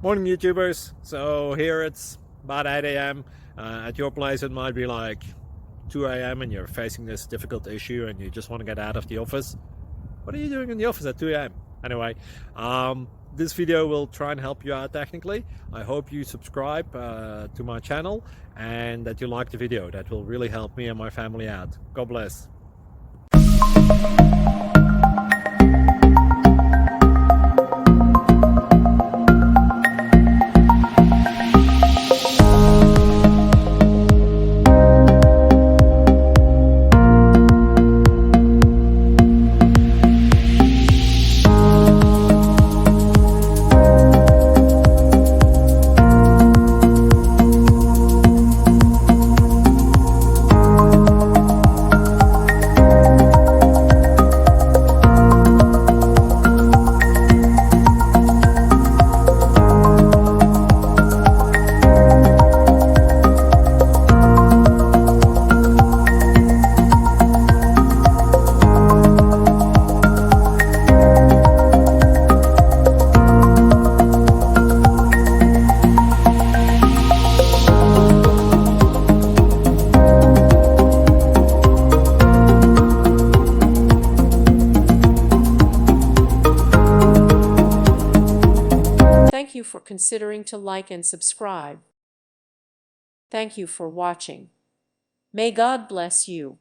Morning YouTubers. So here it's about 8 a.m. At your place it might be like 2 a.m. and you're facing this difficult issue and you just want to get out of the office. What are you doing in the office at 2 a.m.? Anyway, this video will try and help you out technically. I hope you subscribe to my channel and that you like the video. That will really help me and my family out. God bless. Thank you for considering to like and subscribe. Thank you for watching. May God bless you.